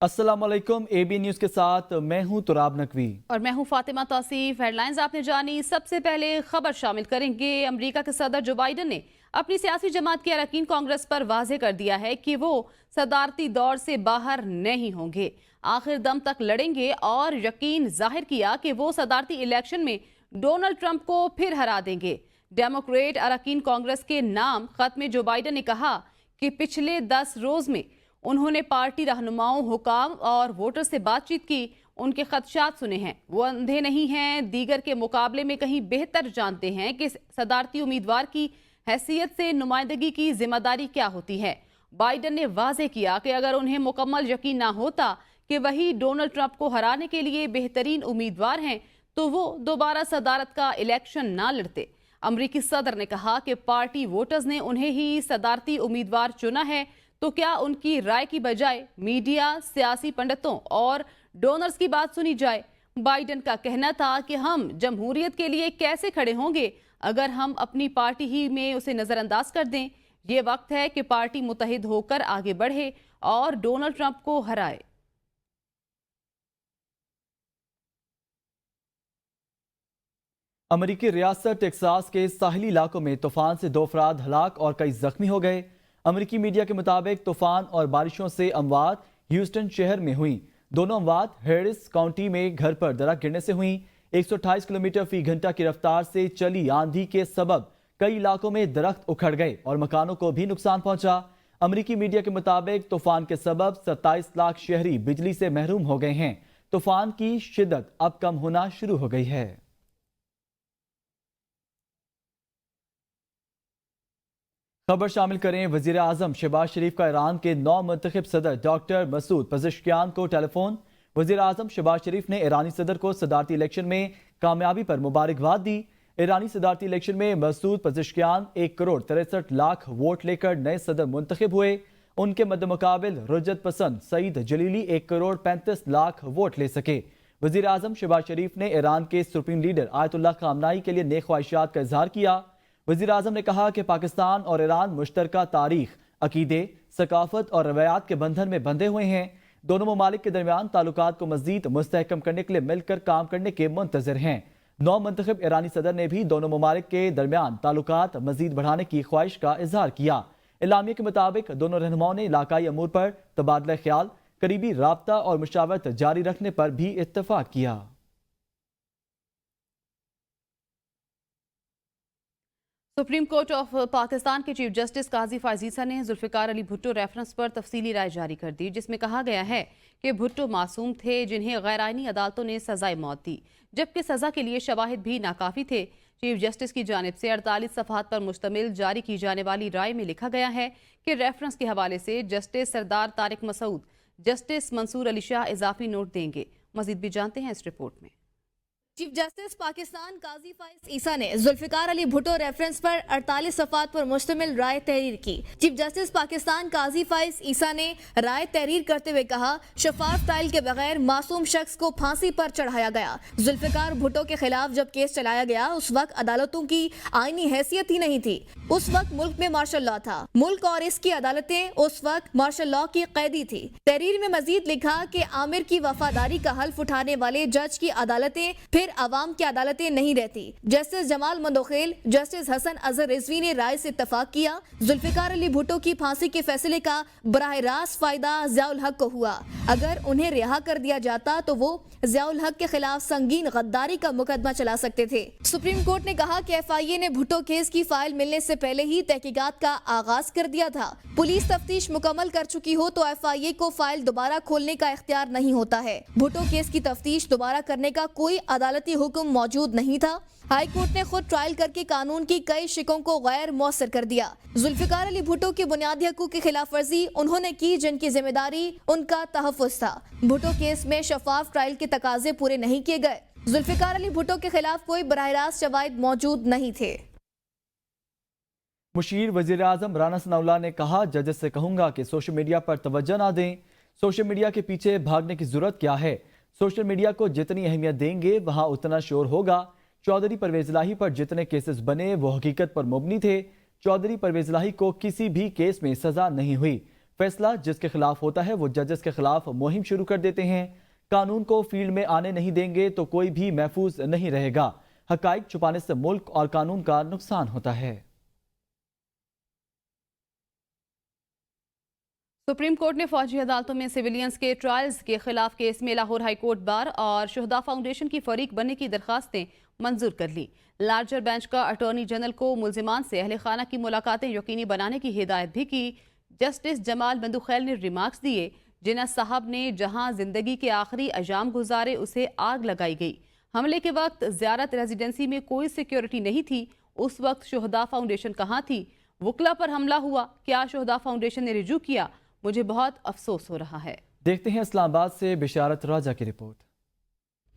अस्सलाम वालेकुम। AB news के साथ मैं हूं तुराब नकवी और मैं हूं फातिमा तौसीफ। हेडलाइंस आपने जानी। सबसे पहले खबर शामिल करेंगे। अमेरिका के सदर जो बाइडन ने अपनी सियासी जमात के अरकान कांग्रेस पर वाज़ेह कर दिया है कि वो सदारती दौर से बाहर नहीं होंगे, आखिर दम तक लड़ेंगे और यकीन जाहिर किया कि वो सदारती इलेक्शन में डोनाल्ड ट्रंप को फिर हरा देंगे। डेमोक्रेट अरकान कांग्रेस के नाम खत में जो बाइडन ने कहा कि पिछले 10 रोज में उन्होंने पार्टी रहनुमाओं, हुकाम और वोटर से बातचीत की, उनके खदशात सुने हैं। वो अंधे नहीं हैं, दीगर के मुकाबले में कहीं बेहतर जानते हैं कि सदारती उम्मीदवार की हैसियत से नुमाइंदगी की जिम्मेदारी क्या होती है। बाइडन ने वाज़ेह किया कि अगर उन्हें मुकम्मल यकीन ना होता कि वही डोनाल्ड ट्रंप को हराने के लिए बेहतरीन उम्मीदवार हैं तो वो दोबारा सदारत का इलेक्शन ना लड़ते। अमरीकी सदर ने कहा कि पार्टी वोटर्स ने उन्हें ही सदारती उम्मीदवार चुना है, तो क्या उनकी राय की बजाय मीडिया, सियासी पंडितों और डोनर्स की बात सुनी जाए। बाइडन का कहना था कि हम जमहूरियत के लिए कैसे खड़े होंगे अगर हम अपनी पार्टी ही में उसे नजरअंदाज कर दें। ये वक्त है कि पार्टी मुत्तहिद होकर आगे बढ़े और डोनाल्ड ट्रंप को हराए। अमेरिकी रियासत टेक्सास के साहिली इलाकों में तूफान से 2 अफराद हलाक और कई जख्मी हो गए। अमेरिकी मीडिया के मुताबिक तूफान और बारिशों से अमवात ह्यूस्टन शहर में हुई। दोनों अमवात हैरिस काउंटी में घर पर दरख्त गिरने से हुई। 128 किलोमीटर फी घंटा की रफ्तार से चली आंधी के सबब कई इलाकों में दरख्त उखड़ गए और मकानों को भी नुकसान पहुंचा। अमेरिकी मीडिया के मुताबिक तूफान के सबब 27 लाख शहरी बिजली से महरूम हो गए हैं। तूफान की शिद्दत अब कम होना शुरू हो गई है। खबर शामिल करें। वजीर आजम शहबाज शरीफ का ईरान के नौ मुंतखब सदर डॉक्टर मसूद पज़ेश्कियान को टेलीफोन। वजीर आजम शहबाज शरीफ ने ईरानी सदर को सदारती इलेक्शन में कामयाबी पर मुबारकबाद दी। ईरानी सदारती इलेक्शन में मसूद पज़ेश्कियान 1 करोड़ 63 लाख वोट लेकर नए सदर मुंतखब हुए। उनके मद्देमुकाबिल रुजत पसंद सईद जलीली 1 करोड़ 35 लाख वोट ले सके। वजीर आजम शहबाज शरीफ ने ईरान के सुप्रीम लीडर आयतुल्लाह खामनाई के लिए नेक ख्वाहिशात का इजहार किया। वज़ीर आज़म ने कहा कि पाकिस्तान और ईरान मुश्तरका तारीख, अकीदे, सकाफत और रवायात के बंधन में बंधे हुए हैं। दोनों ममालिक के दरमियान ताल्लुकात को मज़ीद मुस्तहकम करने के लिए मिलकर काम करने के मुंतज़िर हैं। नौ मुंतखब ईरानी सदर ने भी दोनों ममालिक के दरमियान ताल्लुकात मज़ीद बढ़ाने की ख्वाहिश का इजहार किया। इलामिया के मुताबिक दोनों रहनुमाओं ने इलाकाई अमूर पर तबादला ख्याल, करीबी राब्ता और मुशावरत जारी रखने पर भी इत्तफाक किया। सुप्रीम कोर्ट ऑफ पाकिस्तान के चीफ जस्टिस काजी फायज ईसा ने जुल्फिकार अली भुट्टो रेफरेंस पर तफसीली राय जारी कर दी, जिसमें कहा गया है कि भुट्टो मासूम थे जिन्हें गैर आईनी अदालतों ने सजाए मौत दी, जबकि सजा के लिए शवाहिद भी नाकाफी थे। चीफ जस्टिस की जानिब से 48 सफ़हात पर मुश्तमिल जारी की जाने वाली राय में लिखा गया है कि रेफरेंस के हवाले से जस्टिस सरदार तारिक मसूद, जस्टिस मंसूर अली शाह इजाफी नोट देंगे। मजीद भी जानते हैं इस रिपोर्ट में। चीफ जस्टिस पाकिस्तान काजी फाइज ईसा ने जुल्फिकार अली भुट्टो रेफरेंस पर 48 सफ़हात पर मुश्तमिल राय तहरीर की। चीफ जस्टिस पाकिस्तान काजी फाइज ईसा ने राय तहरीर करते हुए कहा, शफाफ ट्रायल के बगैर मासूम शख्स को फांसी पर चढ़ाया गया। जुल्फिकार भुट्टो के खिलाफ जब केस चलाया गया उस वक्त अदालतों की आईनी हैसियत ही नहीं थी। उस वक्त मुल्क में मार्शल लॉ था। मुल्क और इसकी अदालतें उस वक्त मार्शल लॉ की कैदी थी। तहरीर में मजीद लिखा कि आमिर की वफादारी का हल्फ उठाने वाले जज की अदालतें फिर अवाम की अदालतें नहीं रहती। जस्टिस जमाल मंदोखेल, जस्टिस हसन अजहर रिजवी ने राय से इत्तफाक किया। जुल्फिकार अली भुट्टो की फांसी के फैसले का बराह रास्त फायदा ज़ियाउल हक को हुआ। अगर उन्हें रिहा कर दिया जाता तो वो ज़ियाउल हक के खिलाफ संगीन गद्दारी का मुकदमा चला सकते थे। सुप्रीम कोर्ट ने कहा कि FIA ने भुट्टो केस की फाइल मिलने से पहले ही तहकीकात का आगाज कर दिया था। पुलिस तफ्तीश मुकम्मल कर चुकी हो तो FIA को फाइल दोबारा खोलने का इख्तियार नहीं होता है। भुट्टो केस की तफ्तीश दोबारा करने का कोई अदालती हुक्म मौजूद नहीं था। हाई कोर्ट ने खुद ट्रायल करके कानून की कई शिकों को गैर मौसर कर दिया। जुल्फिकार अली भुट्टो की बुनियादी हकूक की खिलाफ वर्जी उन्होंने की जिनकी जिम्मेदारी उनका तहफ़्फ़ुज़ था। भुट्टो केस में शफाफ ट्रायल के तकाजे पूरे नहीं किए गए। जुल्फिकार अली भुट्टो के खिलाफ कोई बराह रास्त शवाहिद मौजूद नहीं थे। मुशीर वजीर आजम राना सनाउल्लाह ने कहा, जजेस से कहूंगा कि सोशल मीडिया पर तवज्जो ना दें। सोशल मीडिया के पीछे भागने की जरूरत क्या है। सोशल मीडिया को जितनी अहमियत देंगे वहां उतना शोर होगा। चौधरी परवेज इलाही पर जितने केसेस बने वो हकीकत पर मुबनी थे। चौधरी परवेज इलाही को किसी भी केस में सजा नहीं हुई। فیصلہ جس کے خلاف ہوتا ہے وہ ججز کے خلاف مہم شروع کر دیتے ہیں. قانون کو فیلڈ میں آنے نہیں دیں گے تو کوئی بھی محفوظ نہیں رہے گا. حقائق چھپانے سے ملک اور قانون کا نقصان ہوتا ہے. سپریم کورٹ نے فوجی عدالتوں میں سویلینز کے ٹرائلز کے خلاف کیس میں لاہور ہائی کورٹ بار اور شہداء فاؤنڈیشن کی فریق بننے کی درخواستیں منظور کر لی. لارجر بینچ کا اٹارنی جنرل کو ملزمان سے اہل خانہ کی ملاقاتیں یقینی بنانے کی ہدایت بھی کی. جسٹس جمال بندوخیل نے ریمارکس دیے. جناح صاحب نے جہاں زندگی کے آخری ایام گزارے اسے آگ لگائی گئی. حملے کے وقت زیارت ریزیڈنسی میں کوئی سیکیورٹی نہیں تھی. اس وقت شہداء فاؤنڈیشن کہاں تھی؟ وکلا پر حملہ ہوا، کیا شہداء فاؤنڈیشن نے رجوع کیا؟ مجھے بہت افسوس ہو رہا ہے. دیکھتے ہیں اسلام آباد سے بشارت راجہ کی رپورٹ.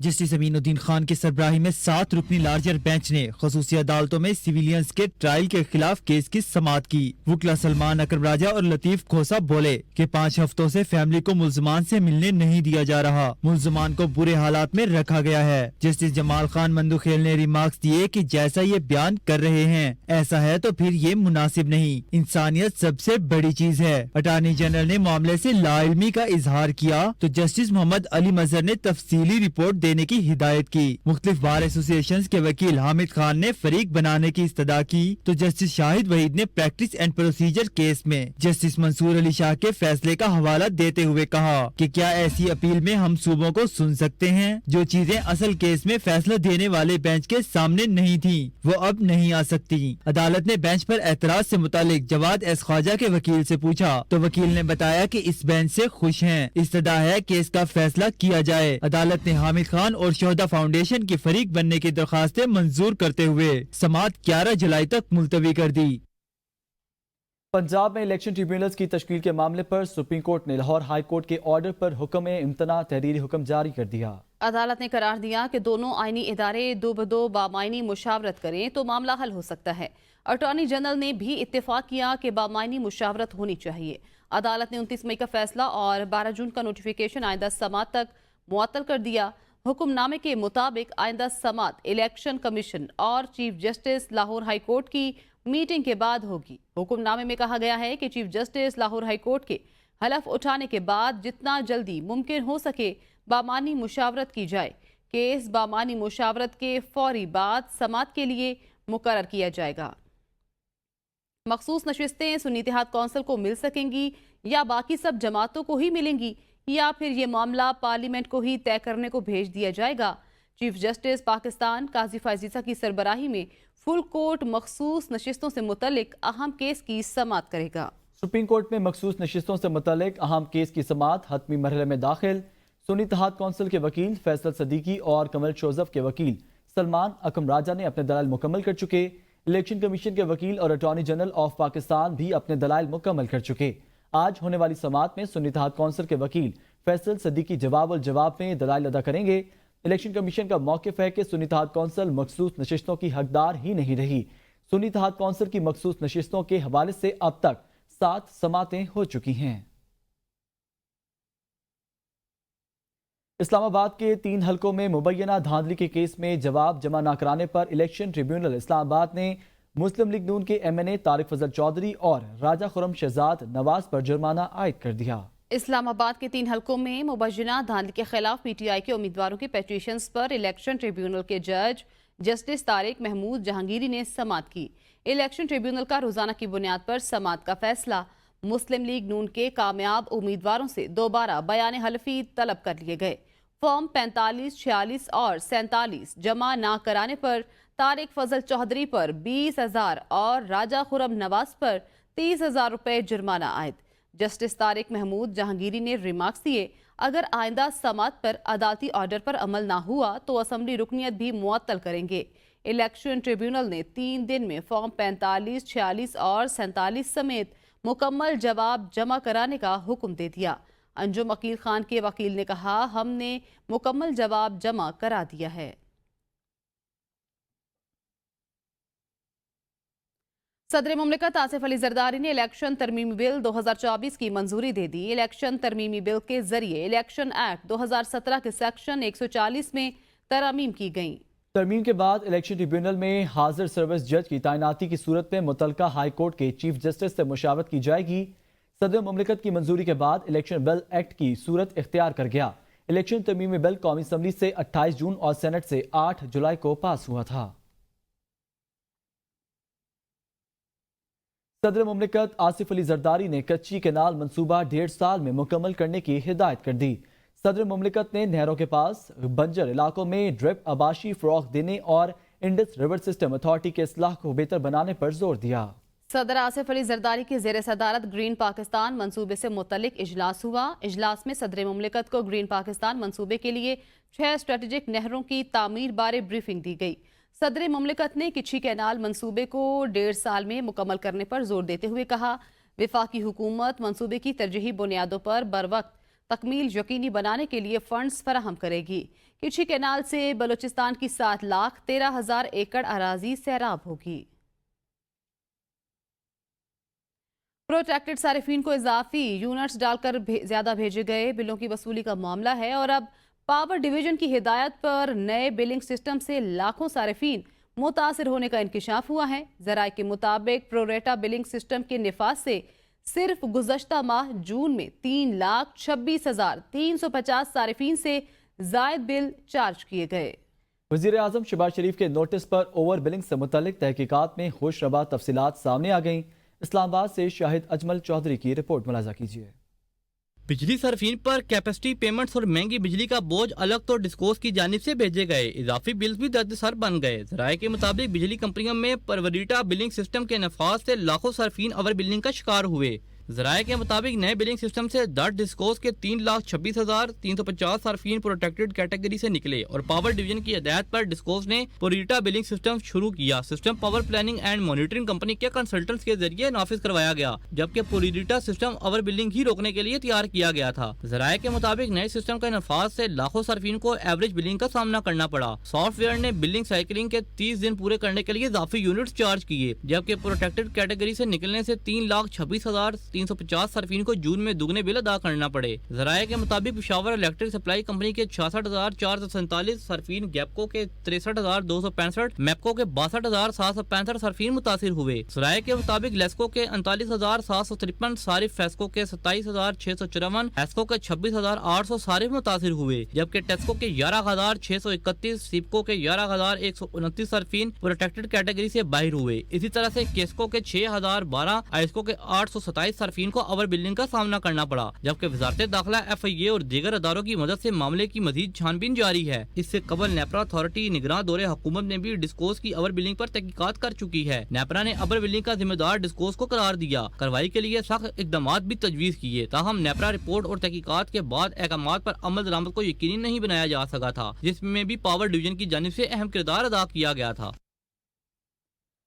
جسٹس امین الدین خان کی سربراہی میں 7 رکنی لارجر بینچ نے خصوصی عدالتوں میں سویلینز کے ٹرائل کے خلاف کیس کی سماعت کی. وکلا سلمان اکرم راجہ اور لطیف کھوسا بولے کہ 5 ہفتوں سے فیملی کو ملزمان سے ملنے نہیں دیا جا رہا، ملزمان کو برے حالات میں رکھا گیا ہے. جسٹس جمال خان بندوخیل نے ریمارکس دیے کہ جیسا یہ بیان کر رہے ہیں ایسا ہے تو پھر یہ مناسب نہیں. انسانیت سب سے بڑی چیز ہے. اٹارنی جنرل نے معاملے سے لا علمی کا اظہار کیا تو جسٹس محمد علی مظہر نے تفصیلی رپورٹ دینے کی ہدایت کی. مختلف بار ایسوسی ایشنز کے وکیل حامد خان نے فریق بنانے کی استدعا کی تو جسٹس شاہد وحید نے پریکٹس اینڈ پروسیجر کیس میں جسٹس منصور علی شاہ کے فیصلے کا حوالہ دیتے ہوئے کہا کہ کیا ایسی اپیل میں ہم صوبوں کو سن سکتے ہیں؟ جو چیزیں اصل کیس میں فیصلہ دینے والے بینچ کے سامنے نہیں تھیں وہ اب نہیں آ سکتی. عدالت نے بینچ پر اعتراض سے متعلق جواد ایس خواجہ کے وکیل سے پوچھا تو وکیل نے بتایا کہ اس بینچ سے خوش ہیں. استدعا ہے کیس کا فیصلہ کیا جائے. عدالت نے حامد خان اور شہداء فاؤنڈیشن کی فریق بننے کی درخواستیں منظور کرتے ہوئے سماعت 11 جولائی تک ملتوی کر دی. پنجاب میں الیکشن ٹریبیونلز کی تشکیل کے معاملے پر سپریم کورٹ نے لاہور ہائی کورٹ کے آرڈر پر حکم امتناع تحریری حکم جاری کر دیا. عدالت نے قرار دیا کہ دونوں آئینی ادارے دو بدو بامعنی مشاورت کریں تو معاملہ حل ہو سکتا ہے. اٹارنی جنرل نے بھی اتفاق کیا کہ بامعنی مشاورت ہونی چاہیے. عدالت نے 29 مئی کا فیصلہ اور 12 جون کا نوٹیفیکیشن آئندہ سماعت تک معطل کر دیا. حکم نامے کے مطابق آئندہ سماعت الیکشن کمیشن اور chief justice Lahore high court کی میٹنگ کے بعد ہوگی. حکم نامے میں کہا گیا ہے کہ chief justice Lahore high court کے حلف اٹھانے کے بعد جتنا جلدی ممکن ہو سکے بامعنی مشاورت کی جائے. کیس بامعنی مشاورت کے فوری بعد سماعت کے لیے مقرر کیا جائے گا. مخصوص نشستیں سنی اتحاد کونسل کو مل سکیں گی یا باقی سب جماعتوں کو ہی ملیں گی یا پھر یہ معاملہ پارلیمنٹ کو ہی طے کرنے کو بھیج دیا جائے گا. چیف جسٹس پاکستان قاضی فائز عیسیٰ کی سربراہی میں فل کورٹ مخصوص نشستوں سے متعلق اہم کیس کی سماعت کرے گا. سپریم کورٹ میں مخصوص نشستوں سے متعلق اہم کیس کی سماعت حتمی مرحلے میں داخل. سنی اتحاد کونسل کے وکیل فیصل صدیقی اور کمل شوزف کے وکیل سلمان اکرم راجہ نے اپنے دلائل مکمل کر چکے. الیکشن کمیشن کے وکیل اور اٹارنی جنرل آف پاکستان بھی اپنے دلائل مکمل کر چکے. آج ہونے والی سماعت میں سنی اتحاد کونسل کے وکیل فیصل صدیقی جواب الجواب میں دلائل ادا کریں گے. الیکشن کمیشن کا موقف ہے کہ سنی اتحاد کونسل مخصوص نشستوں کی حقدار ہی نہیں رہی. سنی اتحاد کونسل کی مخصوص نشستوں کے حوالے سے اب تک 7 سماعتیں ہو چکی ہیں. اسلام آباد کے 3 حلقوں میں مبینہ دھاندلی کے کیس میں جواب جمع نہ کرانے پر الیکشن ٹریبیونل اسلام آباد نے مسلم لیگ نون کے ایم این اے طارق فضل چودھری اور راجہ خرم شہزاد نواز پر جرمانہ عائد کر دیا. اسلام آباد کے 3 حلقوں میں مبینہ دھاندلی کے خلاف پی ٹی آئی کے امیدواروں کے پیٹیشنز پر الیکشن ٹریبیونل کے جج جسٹس طارق محمود جہانگیری نے سماعت کی. الیکشن ٹریبیونل کا روزانہ کی بنیاد پر سماعت کا فیصلہ مسلم لیگ نون کے کامیاب امیدواروں سے دوبارہ بیان حلفی طلب کر لیے گئے. فارم 45, 46 اور 47 جمع نہ کرانے پر طارق فضل چودھری پر 20,000 اور راجہ خرم نواز پر 30,000 روپے جرمانہ عائد. جسٹس طارق محمود جہانگیری نے ریمارکس دیے اگر آئندہ سماعت پر عدالتی آرڈر پر عمل نہ ہوا تو اسمبلی رکنیت بھی معطل کریں گے. الیکشن ٹریبیونل نے 3 دن میں فارم 45, 46 اور 47 سمیت مکمل جواب جمع کرانے کا حکم دے دیا. انجم عقیل خان کے وکیل نے کہا ہم نے مکمل جواب جمع کرا دیا ہے. صدر مملکت آصف علی زرداری نے الیکشن ترمیمی بل 2024 کی منظوری دے دی. الیکشن ترمیمی بل کے ذریعے الیکشن ایکٹ 2017 کے سیکشن 140 میں ترامیم کی گئیں. ترمیم کے بعد الیکشن ٹریبیونل میں حاضر سروس جج کی تعیناتی کی صورت میں متعلقہ ہائی کورٹ کے چیف جسٹس سے مشاورت کی جائے گی. صدر مملکت کی منظوری کے بعد الیکشن بل ایکٹ کی صورت اختیار کر گیا۔ الیکشن ترمیمی بل قومی اسمبلی سے 28 جون اور سینٹ سے 8 جولائی کو پاس ہوا تھا۔ صدر مملکت آصف علی زرداری نے کچی کینال منصوبہ 1.5 سال میں مکمل کرنے کی ہدایت کر دی۔ صدر مملکت نے نہروں کے پاس بنجر علاقوں میں ڈرپ آباشی فروغ دینے اور انڈس ریور سسٹم اتھارٹی کے اصلاح کو بہتر بنانے پر زور دیا۔ صدر آصف علی زرداری کی زیر صدارت گرین پاکستان منصوبے سے متعلق اجلاس ہوا۔ اجلاس میں صدر مملکت کو گرین پاکستان منصوبے کے لیے 6 اسٹریٹجک نہروں کی تعمیر بارے بریفنگ دی گئی۔ صدر مملکت نے کچھی کینال منصوبے کو 1.5 سال میں مکمل کرنے پر زور دیتے ہوئے کہا، وفاقی حکومت منصوبے کی ترجیحی بنیادوں پر بروقت تکمیل یقینی بنانے کے لیے فنڈز فراہم کرے گی۔ کچھی کینال سے بلوچستان کی 7,13,000 ایکڑ اراضی سیراب ہوگی۔ پروٹیکٹڈ صارفین کو اضافی یونٹس ڈال کر زیادہ بھیجے گئے بلوں کی وصولی کا معاملہ ہے، اور اب پاور ڈویژن کی ہدایت پر نئے بلنگ سسٹم سے لاکھوں صارفین متاثر ہونے کا انکشاف ہوا ہے۔ ذرائع کے مطابق پروریٹا بلنگ سسٹم کے نفاذ سے صرف گزشتہ ماہ جون میں 3,26,350 صارفین سے زائد بل چارج کیے گئے۔ وزیر اعظم شہباز شریف کے نوٹس پر اوور بلنگ سے متعلق تحقیقات میں ہوش ربا تفصیلات سامنے آ گئیں۔ اسلام آباد سے شاہد اجمل چودھری کی رپورٹ ملاحظہ کیجیے۔ بجلی صارفین پر کیپیسٹی پیمنٹس اور مہنگی بجلی کا بوجھ الگ تو ڈسکوز کی جانب سے بھیجے گئے، اضافی بلز بھی درد سر بن گئے۔ ذرائع کے مطابق بجلی کمپنیوں میں پروریٹا بلنگ سسٹم کے نفاذ سے لاکھوں صارفین اوور بلنگ کا شکار ہوئے۔ ذرائع کے مطابق نئے بلنگ سسٹم سے درد ڈسکوز کے 3,26,350 صارفین پروٹیکٹڈ کیٹیگری سے نکلے، اور پاور ڈویژن کی ہدایت پر ڈسکوز نے پروریٹا بلنگ سسٹم شروع کیا۔ System power planning and monitoring company کے کنسلٹنٹس کے ذریعے نافذ کروایا گیا، جبکہ پروریٹا سسٹم اوور بلنگ ہی روکنے کے لیے تیار کیا گیا تھا۔ ذرائع کے مطابق نئے سسٹم کے نفاذ سے لاکھوں صارفین کو ایوریج بلنگ کا سامنا کرنا پڑا۔ سافٹ ویئر نے بلنگ سائیکلنگ کے 30 دن پورے کرنے کے لیے اضافی یونٹس چارج کیے، جبکہ پروٹیکٹڈ کیٹیگری سے نکلنے سے 3,26,350 صارفین کو جون میں دگنے بل ادا کرنا پڑے۔ ذرائع کے مطابق پشاور الیکٹرک سپلائی کمپنی کے 66,447 صارفین، گیپکو کے 63,265، میپکو کے 62,765 صارفین متاثر ہوئے۔ ذرائع کے مطابق لیسکو کے 39,753 صارف، فیسکو کے 27,654، ایسکو کے 26,800 صارف متاثر ہوئے، جبکہ ٹیسکو کے 11,631، سیپکو کے 11,129 صارفین پروٹیکٹڈ کیٹیگری سے باہر ہوئے۔ اسی طرح سے کیسکو کے 6,012، آئسکو کے 827 صارفین کو اوور بلنگ کا سامنا کرنا پڑا، جبکہ وزارت داخلہ، FIA اور دیگر اداروں کی مدد سے معاملے کی مزید چھان بین جاری ہے۔ اس سے قبل نیپرا اتھارٹی نگراں دور حکومت نے بھی ڈسکوز کی اوور بلنگ پر تحقیقات کر چکی ہے۔ نیپرا نے اوور بلنگ کا ذمہ دار ڈسکوز کو قرار دیا، کارروائی کے لیے سخت اقدامات بھی تجویز کیے، تاہم نیپرا رپورٹ اور تحقیقات کے بعد احکامات پر عمل درآمد کو یقینی نہیں بنایا جا سکا تھا، جس میں بھی پاور ڈویژن کی جانب سے اہم کردار ادا کیا گیا تھا۔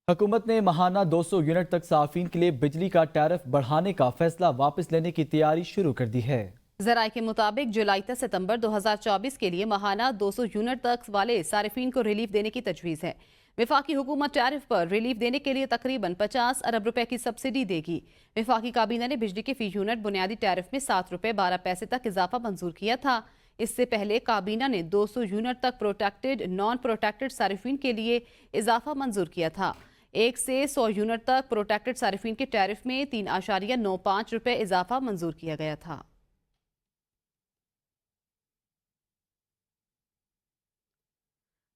حکومت نے ماہانہ 200 یونٹ تک صارفین کے لیے بجلی کا ٹیرف بڑھانے کا فیصلہ واپس لینے کی تیاری شروع کر دی ہے۔ ذرائع کے مطابق جولائی تا ستمبر 2024 کے لیے ماہانہ 200 یونٹ تک والے صارفین کو ریلیف دینے کی تجویز ہے۔ وفاقی حکومت ٹیرف پر ریلیف دینے کے لیے تقریباً 50 ارب روپے کی سبسڈی دے گی۔ وفاقی کابینہ نے بجلی کے فی یونٹ بنیادی ٹیرف میں 7 روپے 12 پیسے تک اضافہ منظور کیا تھا۔ اس سے پہلے کابینہ نے 200 یونٹ تک پروٹیکٹڈ نان پروٹیکٹڈ صارفین کے لیے اضافہ منظور کیا تھا۔ 1 سے 100 یونٹ تک پروٹیکٹڈ صارفین کے ٹیرف میں 3.95 روپے اضافہ منظور کیا گیا تھا۔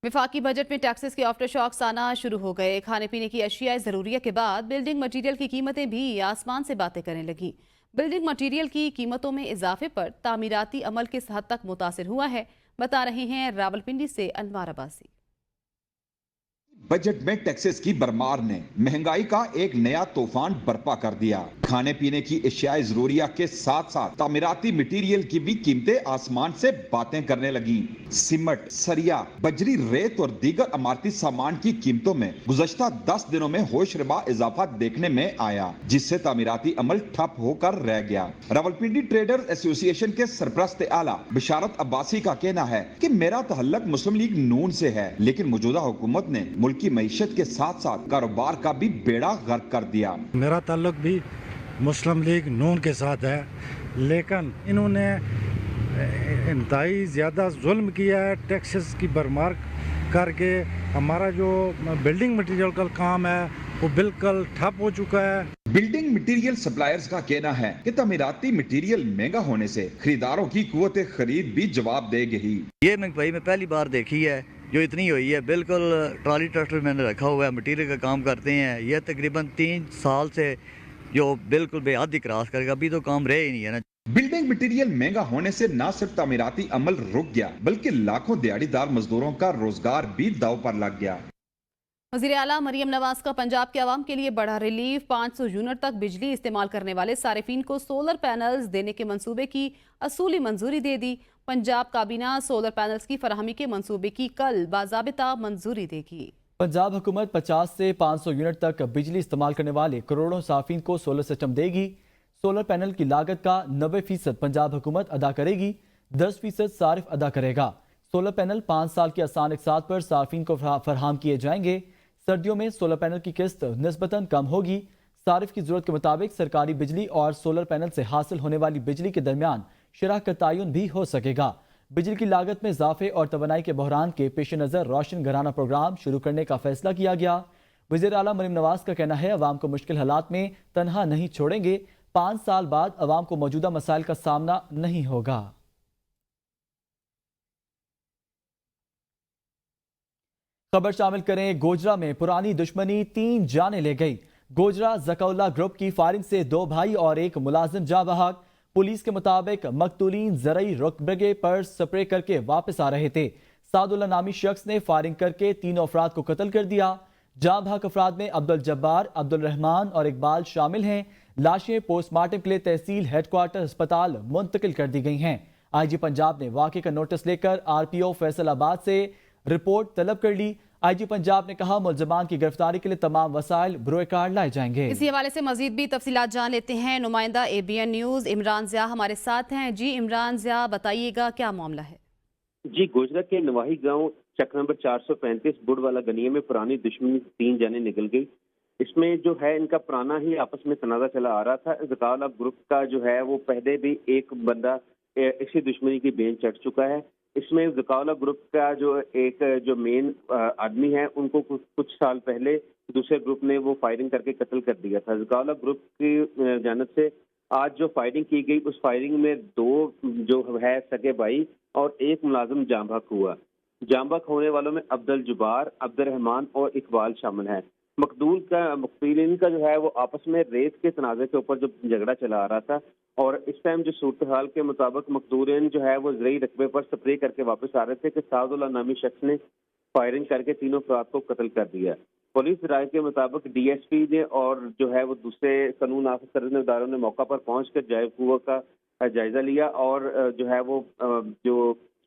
وفاقی بجٹ میں ٹیکسز کے آفٹر شاکس آنا شروع ہو گئے۔ کھانے پینے کی اشیاء ضروریہ کے بعد بلڈنگ مٹیریل کی قیمتیں بھی آسمان سے باتیں کرنے لگیں۔ بلڈنگ مٹیریل کی قیمتوں میں اضافے پر تعمیراتی عمل کس حد تک متاثر ہوا ہے، بتا رہے ہیں راولپنڈی سے انوار عباسی۔ بجٹ میں ٹیکسز کی برمار نے مہنگائی کا ایک نیا طوفان برپا کر دیا۔ کھانے پینے کی اشیاء ضروریہ کے ساتھ ساتھ تعمیراتی مٹیریل کی بھی قیمتیں آسمان سے باتیں کرنے لگیں۔ سیمنٹ، سریا، بجری، ریت اور دیگر عمارتی سامان کی قیمتوں میں گزشتہ 10 دنوں میں ہوش ربا اضافہ دیکھنے میں آیا، جس سے تعمیراتی عمل ٹھپ ہو کر رہ گیا۔ راولپنڈی ٹریڈرز ایسوسی ایشن کے سرپرست اعلیٰ بشارت عباسی کا کہنا ہے کہ میرا تعلق مسلم لیگ نون سے ہے، لیکن موجودہ حکومت نے ملک کی معیشت کے ساتھ ساتھ کاروبار کا بھی بیڑا غرق کر دیا۔ میرا تعلق بھی مسلم لیگ نون کے ساتھ ہے، لیکن انہوں نے انتہائی زیادہ ظلم کیا ہے، ٹیکسز کی برمار کر کے ہمارا جو بلڈنگ مٹیریل کا کام ہے وہ بالکل ٹھپ ہو چکا ہے۔ बिल्डिंग मटेरियल सप्लायर्स का कहना है कि तमीराती मटेरियल महंगा होने से खरीदारों की कुव्वत खरीद भी जवाब देगी ही। ये महंगाई में पहली बार देखी है जो इतनी हुई है। बिल्कुल ट्रॉली ट्रैक्टर मैंने रखा हुआ है, मटेरियल का काम करते हैं। ये तकरीबन 3 साल से जो बिल्कुल बेहद ही क्रॉस करेगा, अभी तो काम रहे ही नहीं है ना। बिल्डिंग मटेरियल महंगा होने से न सिर्फ तामीराती अमल रुक गया बल्कि लाखों दिहाड़ीदार मजदूरों का रोजगार भी दांव पर लग गया। वज़ीर आला मरियम नवाज का पंजाब के अवाम के लिए बड़ा रिलीफ। 500 यूनिट तक बिजली इस्तेमाल करने वाले सारिफीन को सोलर पैनल्स देने के मंसूबे की असूली मंजूरी दे दी। पंजाब काबीना सोलर पैनल्स की फराहमी के मंसूबे की कल बाज़ाबिता मंजूरी देगी। पंजाब हुकूमत 50 से 500 यूनिट तक बिजली इस्तेमाल करने वाले करोड़ों साफिन को सोलर सिस्टम देगी। सोलर पैनल की लागत का 90% पंजाब हुकूमत अदा करेगी, 10% सारिफ अदा करेगा। सोलर पैनल 5 साल की आसान इकसात पर साफिन को फराहम किए जाएंगे। सर्दियों में सोलर पैनल की किस्त निस्बतन कम होगी। सारिफ की जरूरत के मुताबिक सरकारी बिजली और सोलर पैनल से हासिल होने वाली बिजली के दरमियान शरह का तयन भी हो सकेगा। बिजली की लागत में इजाफे और तवानाई के बहरान के पेश नज़र रोशन घराना प्रोग्राम शुरू करने का फैसला किया गया। वज़ीर आला मरियम नवाज का कहना है अवाम को मुश्किल हालात में तनहा नहीं छोड़ेंगे। 5 साल बाद अवाम को मौजूदा मसाइल का सामना नहीं होगा। खबर शामिल करें, गोजरा में पुरानी दुश्मनी 3 जाने ले गई। गोजरा जकौला ग्रुप की फायरिंग से 2 भाई और 1 मुलाजिम जा बहक। पुलिस के मुताबिक मकतूलीन जरई रकबे पर स्प्रे करके वापस आ रहे थे। सादुल्ला नामी शख्स ने फायरिंग करके 3 अफराद को कत्ल कर दिया। जा बहक अफराद में अब्दुल जब्बार, अब्दुल रहमान और इकबाल शामिल हैं। लाशें पोस्टमार्टम के लिए तहसील हेडक्वार्टर अस्पताल मुंतकिल कर दी गई हैं। IG पंजाब ने वाक़े का नोटिस लेकर RPO फैसलाबाद से रिपोर्ट तलब कर ली। IG पंजाब ने कहा मुलजमान की गिरफ्तारी के लिए तमाम वसाइल बरोए कार लाए जाएंगे। इसी हवाले से मजीद भी तफसीलात जान लेते हैं। नुमाइंदा ABN न्यूज़ इमरान ज़िया हमारे साथ हैं। जी इमरान ज़िया, बताइएगा क्या मामला है? जी, गोजरा के नवाही गांव चक नंबर 435 बुढ़वाला गनिया में पुरानी दुश्मनी 3 जाने निकल गई। इसमें जो है इनका पुराना ही आपस में तनाजा चला आ रहा था। जकाला ग्रुप का जो है वो पहले भी एक बंदा इसी दुश्मनी की बेन चढ़ चुका है। इसमें जकाला ग्रुप का जो मेन आदमी है उनको कुछ साल पहले दूसरे ग्रुप ने वो फायरिंग करके कत्ल कर दिया था। जकाला ग्रुप की जानिब से आज जो फायरिंग की गई उस फायरिंग में 2 जो है सगे भाई और 1 मुलाजिम जांबाक हुआ। जांबाक होने वालों में अब्दुल जुबार, अब्दुल रहमान और इकबाल शामिल है। मकतूलीन का जो है वो आपस में रेत के तनाजे के ऊपर जो झगड़ा चला आ रहा था और इस टाइम जो सूरत हाल के मुताबिक मकतूलीन जो है वो जरई रकबे पर स्प्रे करके वापस आ रहे थे कि सादुल्ला नामी शख्स ने फायरिंग करके 3 अफराद को कत्ल कर दिया। पुलिस राय के मुताबिक DSP ने और जो है वो दूसरे कानून नाफिज करने इदारों ने मौका पर पहुंचकर जायब कुव्वत का जायजा लिया और जो है वो जो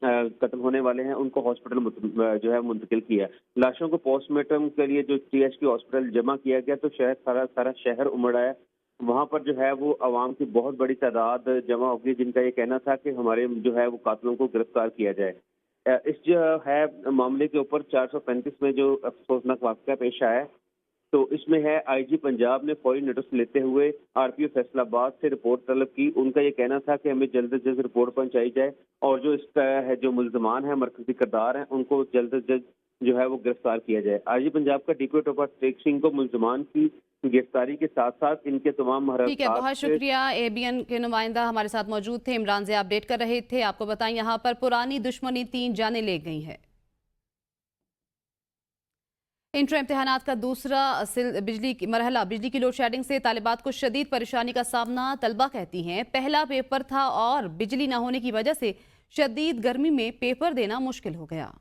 कत्ल होने वाले हैं उनको हॉस्पिटल जो है मुंतकिल किया। लाशों को पोस्टमार्टम के लिए जो THP हॉस्पिटल जमा किया गया तो सारा शहर उमड़ आया। वहाँ पर जो है वो आवाम की बहुत बड़ी तादाद जमा हो गई जिनका ये कहना था कि हमारे जो है वो कातिलों को गिरफ्तार किया जाए। इस जो है मामले के ऊपर 435 में जो अफसोसनाक वाक़या पेश आया तो इसमें है IG पंजाब ने फौरी नोटिस लेते हुए RPO फैसलाबाद से रिपोर्ट तलब की। उनका ये कहना था कि हमें जल्द से जल्द रिपोर्ट पहुंचाई जाए और जो इसका है जो मुल्जमान है मरकजी किरदार हैं उनको जल्द से जल्द जो है वो गिरफ्तार किया जाए। IG पंजाब का डिप्टी ऑपरेटर सिंह को मुल्जमान की गिरफ्तारी के साथ साथ इनके तमाम ठीक है, बहुत शुक्रिया। ABN के नुमाइंदा हमारे साथ मौजूद थे, इमरान से अपडेट कर रहे थे। आपको बताएं यहाँ पर पुरानी दुश्मनी 3 जाने ले गई है। इंटर इम्तिहानात का दूसरा बिजली की लोड शेडिंग से तालिबात को शदीद परेशानी का सामना। तलबा कहती हैं पहला पेपर था और बिजली न होने की वजह से शदीद गर्मी में पेपर देना मुश्किल हो गया।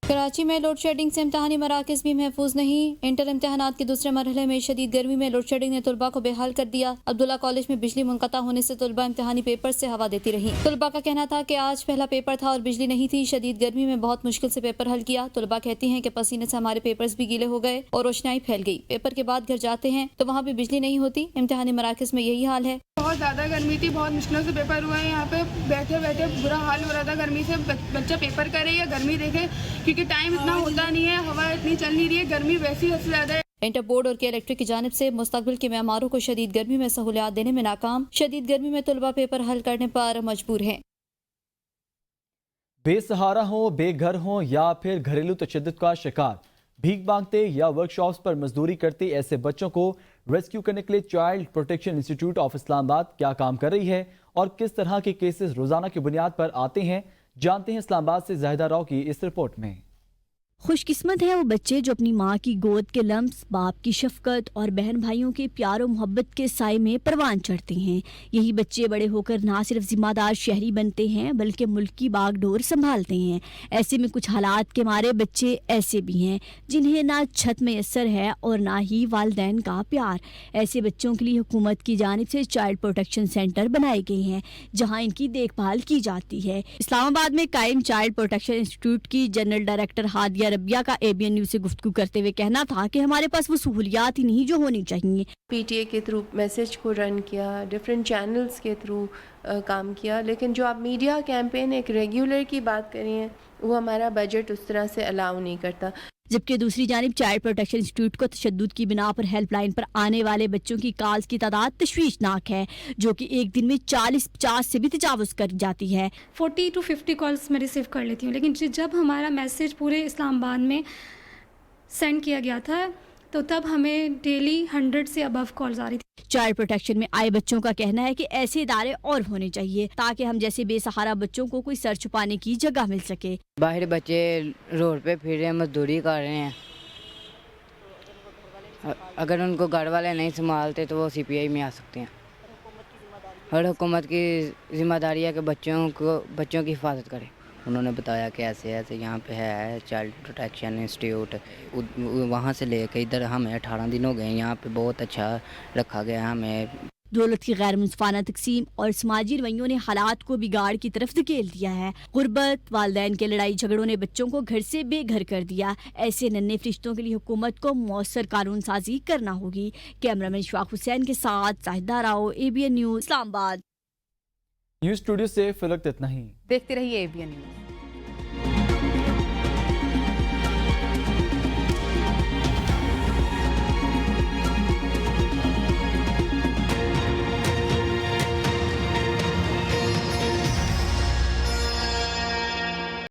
कराची में लोड शेडिंग से इम्तहानी मराकज़ भी महफूज नहीं। इंटर इम्तहानात के दूसरे मरहले में शदीद गर्मी में लोड शेडिंग ने तलबा को बेहाल कर दिया। अब्दुल्ला कॉलेज में बिजली मुनक़ता होने से तलबा इम्तहानी पेपर से हवा देती रही। तलबा का कहना था कि आज पहला पेपर था और बिजली नहीं थी। शदीद गर्मी में बहुत मुश्किल से पेपर हल किया। तलबा कहती हैं कि पसीने से हमारे पेपर्स भी गीले हो गए और रोशनाई फैल गई। पेपर के बाद घर जाते हैं तो वहाँ भी बिजली नहीं होती। इम्तहानी मराकज़ में यही हाल है। बहुत ज़्यादा गर्मी थी, बहुत मुश्किलों से पेपर हुआ है। यहाँ पे बैठे बैठे बुरा हाल हो रहा था गर्मी से। बच्चा पेपर करे या गर्मी देखे क्योंकि टाइम इतना होता नहीं है, हवा इतनी चल नहीं रही है, गर्मी वैसी हद से ज़्यादा है। इंटर बोर्ड और के इलेक्ट्रिक की जानिब से मुस्तकबिल के मेमारों को शदीद गर्मी में सहूलियात देने में नाकाम। शदीद गर्मी में तलबा पेपर हल करने पर मजबूर हैं। बेसहारा हो, बेघर हो या फिर घरेलू तशद्दुद का शिकार, भीख मांगते या वर्कशॉप्स पर मजदूरी करते ऐसे बच्चों को रेस्क्यू करने के लिए child protection institute of Islamabad क्या काम कर रही है और किस तरह के केसेस रोजाना की बुनियाद पर आते हैं, जानते हैं इस्लामाबाद से जाहिदा राव की इस रिपोर्ट में। खुशकिस्मत है वो बच्चे जो अपनी माँ की गोद के लम्स, बाप की शफकत और बहन भाइयों के प्यार और मोहब्बत के साए में परवान चढ़ते हैं। यही बच्चे बड़े होकर ना सिर्फ जिम्मेदार शहरी बनते हैं बल्कि मुल्क की बागडोर संभालते हैं। ऐसे में कुछ हालात के मारे बच्चे ऐसे भी हैं जिन्हें ना छत मैसर है और ना ही वालिदैन का प्यार। ऐसे बच्चों के लिए हुकूमत की जानिब से चाइल्ड प्रोटेक्शन सेंटर बनाए गए हैं जहाँ इनकी देखभाल की जाती है। इस्लामाबाद में कायम चाइल्ड प्रोटेक्शन इंस्टीट्यूट की जनरल डायरेक्टर हादिया रबिया का ABN न्यूज़ से गुफ्तगू करते हुए कहना था कि हमारे पास वो सहूलियात ही नहीं जो होनी चाहिए। PTA के थ्रू मैसेज को रन किया, डिफरेंट चैनल्स के थ्रू काम किया, लेकिन जो आप मीडिया कैंपेन एक रेगुलर की बात करें वो हमारा बजट उस तरह से अलाउ नहीं करता। जबकि दूसरी जानिब चाइल्ड प्रोटेक्शन इंस्टीट्यूट को तशद्दुद की बिना पर हेल्पलाइन पर आने वाले बच्चों की कॉल्स की तादाद तशवीशनाक है जो कि एक दिन में 40-50 से भी तजावुज़ कर जाती है। 40 to 50 कॉल्स मैं रिसीव कर लेती हूँ, लेकिन जब हमारा मैसेज पूरे इस्लामाबाद में सेंड किया गया था तो तब हमें डेली 100 से अबव कॉल्स आ रही थी। चाइल्ड प्रोटेक्शन में आए बच्चों का कहना है कि ऐसे इदारे और होने चाहिए ताकि हम जैसे बेसहारा बच्चों को कोई सर छुपाने की जगह मिल सके। बाहर बच्चे रोड पे फिर रहे हैं, मजदूरी कर रहे हैं। अगर उनको घर वाले नहीं संभालते तो वो CPI में आ सकते हैं। और हुकूमत की जिम्मेदारी है कि बच्चों की हिफाजत करे। उन्होंने बताया कि ऐसे ऐसे यहाँ पे है चाइल्ड प्रोटेक्शन इंस्टीट्यूट, वहाँ से लेकर इधर हमें 18 दिन हो गए, यहाँ पे बहुत अच्छा रखा गया हमें। दौलत की गैर मुनसिफाना तकसीम और समाजी रवैयों ने हालात को बिगाड़ की तरफ धकेल दिया है। गुर्बत, वालिदैन के लड़ाई झगड़ों ने बच्चों को घर से बेघर कर दिया। ऐसे नन्हे फरिश्तों के लिए हुकूमत को मौसर कानून साजी करना होगी। कैमरामैन इशफाक हुसैन के साथ Zahida Rao, ABN news, Islamabad. News studio से फिलहाल इतना ही। देखते रहिए ABN न्यूज़।